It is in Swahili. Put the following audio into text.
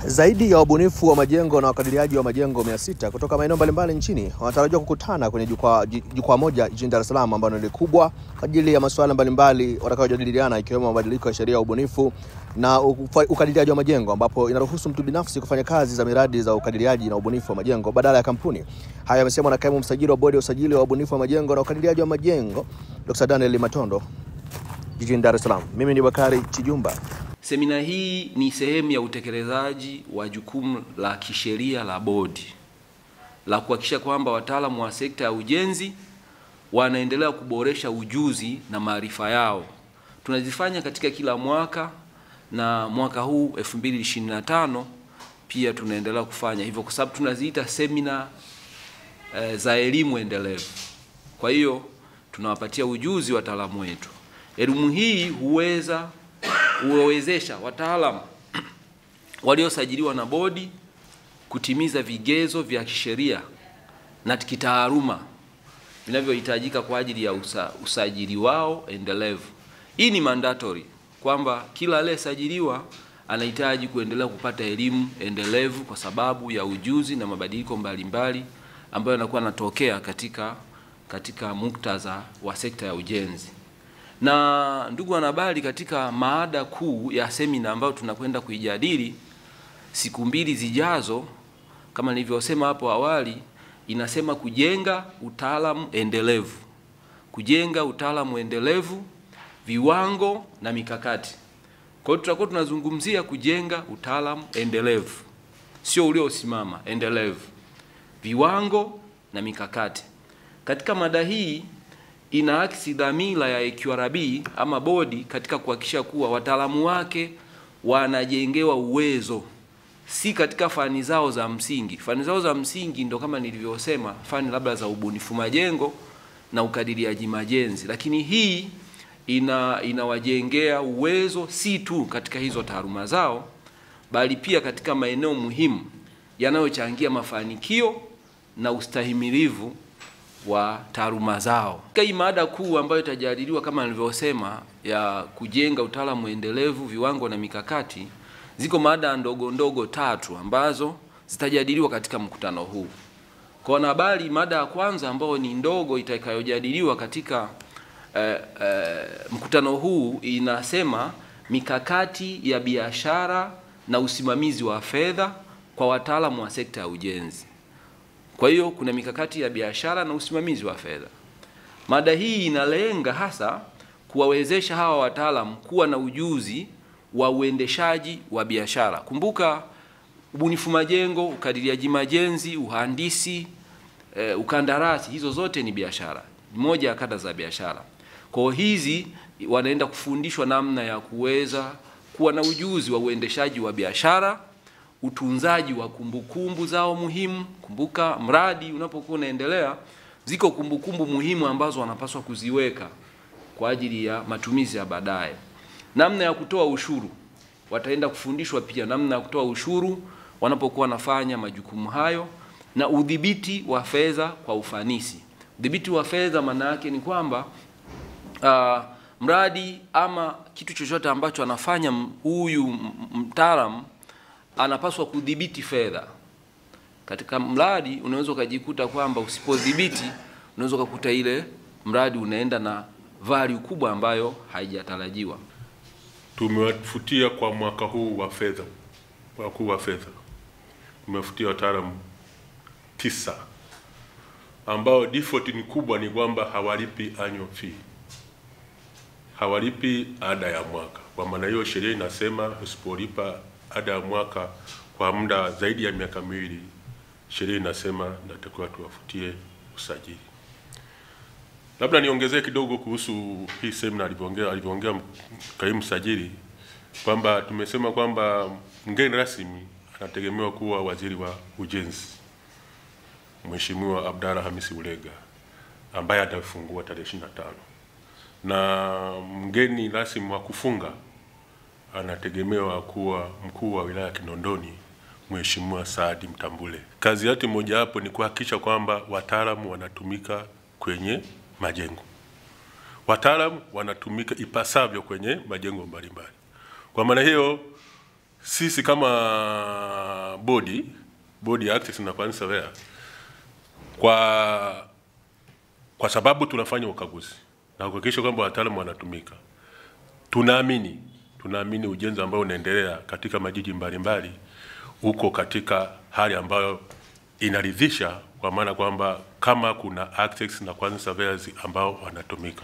Zaidi ya wabunifu wa majengo na wakadiriaji wa majengo 600 kutoka maeneo mbalimbali nchini wanatarajiwa kukutana kwenye jukwaa moja jijini Dar es Salaam ambalo ni kubwa kwa ajili ya masuala mbalimbali watakayojadiliana, ikiwemo mabadiliko ya sheria ya ubunifu na ukadiriaji wa majengo, ambapo inaruhusu mtu binafsi kufanya kazi za miradi za ukadiriaji na ubunifu wa majengo badala ya kampuni. Haya yamesemwa na kaimu msajili wa bodi ya usajili wa ubunifu wa majengo na ukadiriaji wa majengo, Dr. Daniel Matondo, jijini Dar es Salaam. Mimi ni Bakari Chijumba. Semina hii ni sehemu ya utekelezaji wa jukumu la kisheria la bodi la kuhakikisha kwamba wataalamu wa sekta ya ujenzi wanaendelea kuboresha ujuzi na maarifa yao. Tunazifanya katika kila mwaka, na mwaka huu 2025 pia tunaendelea kufanya hivyo kwa sababu tunaziita semina za elimu endelevu. Kwa hiyo tunawapatia ujuzi wataalamu wetu. Elimu hii huwezesha wataalamu waliosajiliwa na bodi kutimiza vigezo vya kisheria na kitaaluma vinavyohitajika kwa ajili ya usajili wao endelevu. Hii ni mandatory kwamba kila aliyesajiliwa anahitaji kuendelea kupata elimu endelevu kwa sababu ya ujuzi na mabadiliko mbalimbali ambayo yanakuwa yanatokea katika muktadha wa sekta ya ujenzi. Na ndugu wanahabari, katika maada kuu ya semina ambayo tunakwenda kuijadili siku 2 zijazo, kama nilivyosema hapo awali, inasema kujenga utaalamu endelevu. Kujenga utaalamu endelevu, viwango na mikakati. Kwa hiyo tutakuwa tunazungumzia kujenga utaalamu endelevu, sio uliosimama, endelevu, viwango na mikakati. Katika mada hii inaakisi dhamira ya EQRB ama bodi katika kuhakikisha kuwa wataalamu wake wanajengewa uwezo, si katika fani zao za msingi. Fani zao za msingi ndo kama nilivyosema, fani labda za ubunifu majengo na ukadiriaji majenzi, lakini hii inawajengea uwezo si tu katika hizo taaluma zao, bali pia katika maeneo muhimu yanayochangia mafanikio na ustahimilivu wa taaluma zao. Hii mada kuu ambayo itajadiliwa kama nilivyosema ya kujenga utaalamu endelevu, viwango na mikakati, ziko mada ndogo 3 ambazo zitajadiliwa katika mkutano huu. Kwa wanahabari, mada ya kwanza ambayo ni ndogo itakayojadiliwa katika mkutano huu inasema mikakati ya biashara na usimamizi wa fedha kwa wataalamu wa sekta ya ujenzi. Kwa hiyo kuna mikakati ya biashara na usimamizi wa fedha. Mada hii inalenga hasa kuwawezesha hawa wataalamu kuwa na ujuzi wa uendeshaji wa biashara. Kumbuka, ubunifu majengo, ukadiriaji majenzi, uhandisi, ukandarasi, hizo zote ni biashara. Ni moja ya kada za biashara. Kwa hizi wanaenda kufundishwa namna ya kuweza kuwa na ujuzi wa uendeshaji wa biashara, utunzaji wa kumbukumbu zao muhimu. Kumbuka, mradi unapokuwa unaendelea, ziko kumbukumbu muhimu ambazo wanapaswa kuziweka kwa ajili ya matumizi ya baadaye. Namna ya kutoa ushuru, wataenda kufundishwa pia namna ya kutoa ushuru wanapokuwa wanafanya majukumu hayo, na udhibiti wa fedha kwa ufanisi. Udhibiti wa fedha maana yake ni kwamba mradi ama kitu chochote ambacho anafanya huyu mtaalamu anapaswa kudhibiti fedha. Katika mradi unaweza kujikuta kwamba usipodhibiti unaweza kukuta ile mradi unaenda na value kubwa ambayo haijatarajiwa. Tumewafutia kwa mwaka huu wa fedha, wakuu wa fedha, tumewafutia wataalamu 9 ambao default ni kubwa, ni kwamba hawalipi annual fee, hawalipi ada ya mwaka. Kwa maana hiyo sheria inasema usipolipa ada ya mwaka kwa muda zaidi ya miaka 2, sheria inasema natakiwa tuwafutie usajili. Labda niongezee kidogo kuhusu hii semina alivyoongea kaimu msajili, kwamba tumesema kwamba mgeni rasmi anategemewa kuwa waziri wa ujenzi, Mheshimiwa Abdalla Hamisi Ulega, ambaye atafungua tarehe 25, na mgeni rasmi wa kufunga anategemewa kuwa mkuu wa wilaya Kinondoni, Mheshimiwa Saadi Mtambule. Kazi yake moja hapo ni kuhakikisha kwamba wataalamu wanatumika kwenye majengo. Wataalamu wanatumika ipasavyo kwenye majengo mbalimbali. Kwa maana hiyo Sisi kama bodi ya access na quantity surveyor, kwa sababu tunafanya ukaguzi na kuhakikisha kwamba wataalamu wanatumika, tunaamini ujenzi ambao unaendelea katika majiji mbalimbali uko katika hali ambayo inaridhisha, kwa maana kwamba kama kuna access na quantity surveyors ambao wanatumika.